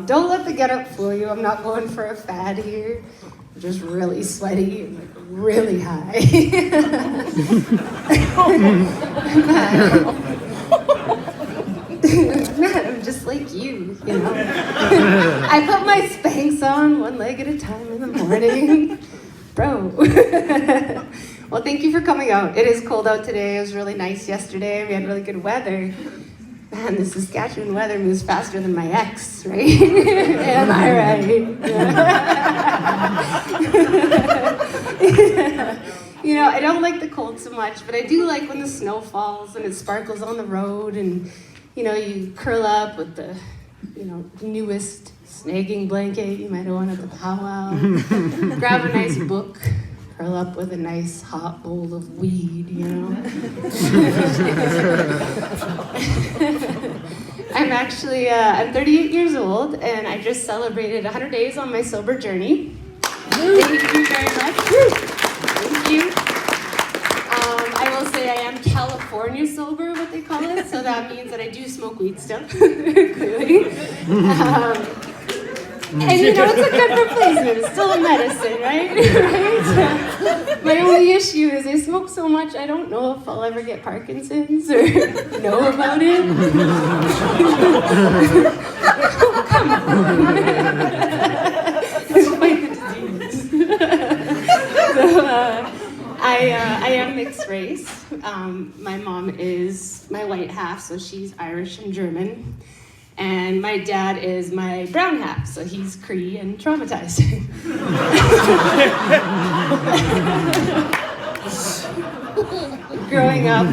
Don't let the getup fool you. I'm not going for a fad here. I'm just really sweaty and like really high. Man, I'm just like you know. I put my Spanx on one leg at a time in the morning. Bro. Well, thank you for coming out. It is cold out today. It was really nice yesterday. We had really good weather. Man, the Saskatchewan weather moves faster than my ex, right? Am I right? You know, I don't like the cold so much, but I do like when the snow falls and it sparkles on the road and, you know, you curl up with the, you know, newest snagging blanket you might have won at the powwow. Grab a nice book. Curl up with a nice hot bowl of weed, you know? I'm 38 years old, and I just celebrated 100 days on my sober journey. Thank you very much. Thank you. I will say I am California sober, what they call it, so that means that I do smoke weed still, clearly. And you know, it's a good replacement. It's still a medicine, right? Right? My only issue is I smoke so much, I don't know if I'll ever get Parkinson's or know about it. Oh, come on. It's quite the disease. So, I am mixed race. My mom is my white half, so she's Irish and German. And my dad is my brown half, so he's Cree and traumatized. Growing up,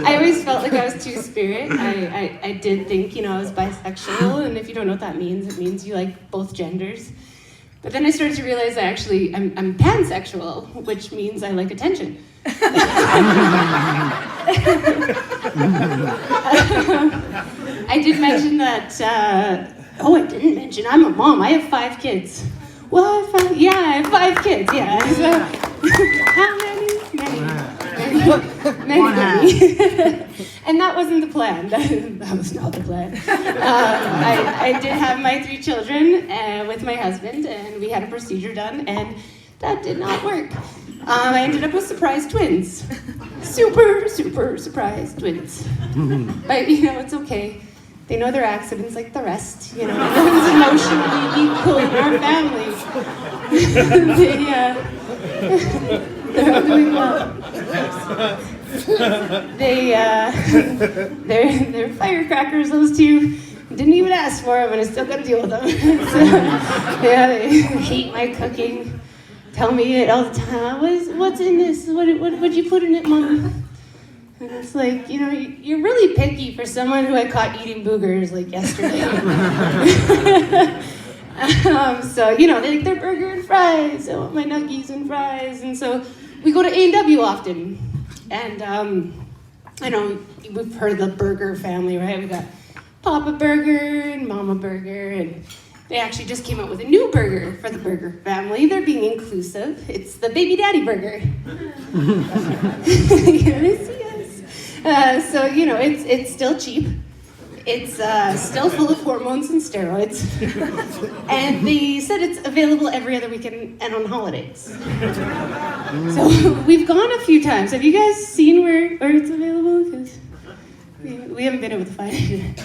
I always felt like I was two-spirit. I did think, you know, I was bisexual, and if you don't know what that means, it means you like both genders. But then I started to realize I'm pansexual, which means I like attention. I did mention that, I didn't mention, I'm a mom. I have 5 kids. What? 5? Yeah, I have 5 kids, yeah. So, how many? Many. And that wasn't the plan. That was not the plan. I did have my 3 children with my husband, and we had a procedure done, and that did not work. I ended up with surprise twins. Super, super surprise twins. But, you know, it's okay. They know their accidents like the rest, you know. Everyone's emotionally equal in our family. They're all doing well. They're firecrackers, those 2. Didn't even ask for them, and I still got to deal with them. So, yeah, they hate my cooking. Tell me it all the time. What's in this? What'd you put in it, Mom? And it's like, you know, you're really picky for someone who I caught eating boogers like yesterday. So, you know, they like their burger and fries. I want my nuggies and fries. And so we go to A&W often. And I know we've heard of the burger family, right? We got Papa Burger and Mama Burger, and they actually just came out with a new burger for the burger family. They're being inclusive. It's the Baby Daddy Burger. Yes. So, you know, it's still cheap. It's still full of hormones and steroids. And they said it's available every other weekend and on holidays. So we've gone a few times. Have you guys seen where it's available? Because we haven't been able to find it.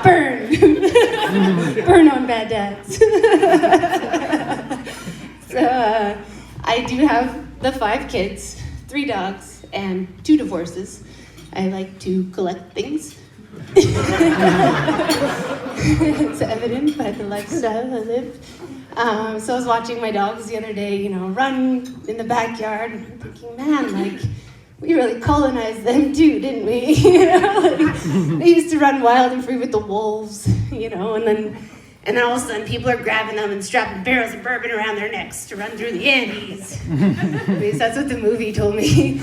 Burn. Burn on bad dads. So I do have the 5 kids, 3 dogs, and 2 divorces. I like to collect things. It's evident by the lifestyle I live. So I was watching my dogs the other day, you know, run in the backyard, and I'm thinking, man, like, we really colonized them too, didn't we? You know, like, they used to run wild and free with the wolves, you know, and then all of a sudden people are grabbing them and strapping barrels of bourbon around their necks to run through the Andes. At least that's what the movie told me.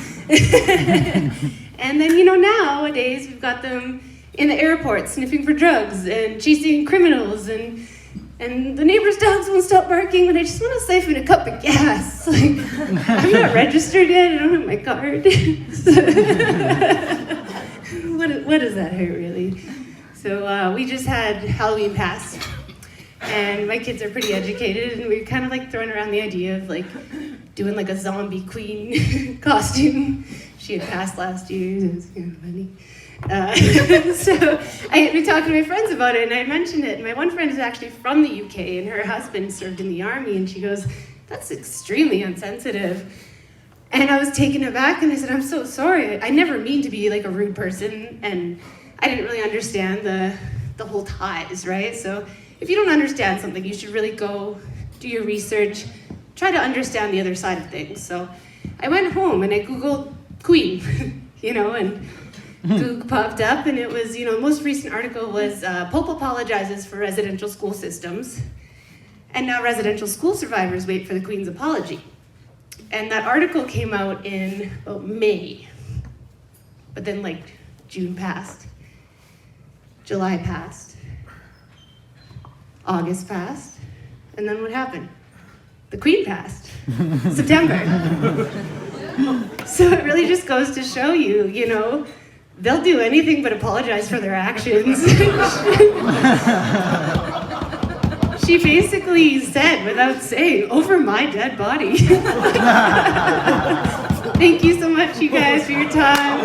And then, you know, nowadays we've got them in the airport sniffing for drugs and chasing criminals, and the neighbor's dogs won't stop barking when I just want to siphon a cup of gas. Like, I'm not registered yet, I don't have my card. what does that hurt, really? So we just had Halloween pass, and my kids are pretty educated, and we kind of like throwing around the idea of like doing like a zombie queen costume. She had passed last year, so it was kind of funny. So I had been talking to my friends about it, and I mentioned it. And my one friend is actually from the UK, and her husband served in the army, and she goes, "That's extremely insensitive." And I was taken aback, and I said, "I'm so sorry. I never mean to be like a rude person, and I didn't really understand the whole ties, right? So if you don't understand something, you should really go do your research, try to understand the other side of things." So I went home and I Googled Queen, and Goog popped up, and it was, the most recent article was Pope apologizes for residential school systems, and now residential school survivors wait for the Queen's apology. And that article came out in about May, but then like June passed, July passed, August passed, and then what happened? The Queen passed, September. So it really just goes to show you, they'll do anything but apologize for their actions. She basically said, without saying, "Over my dead body." Thank you so much, you guys, for your time.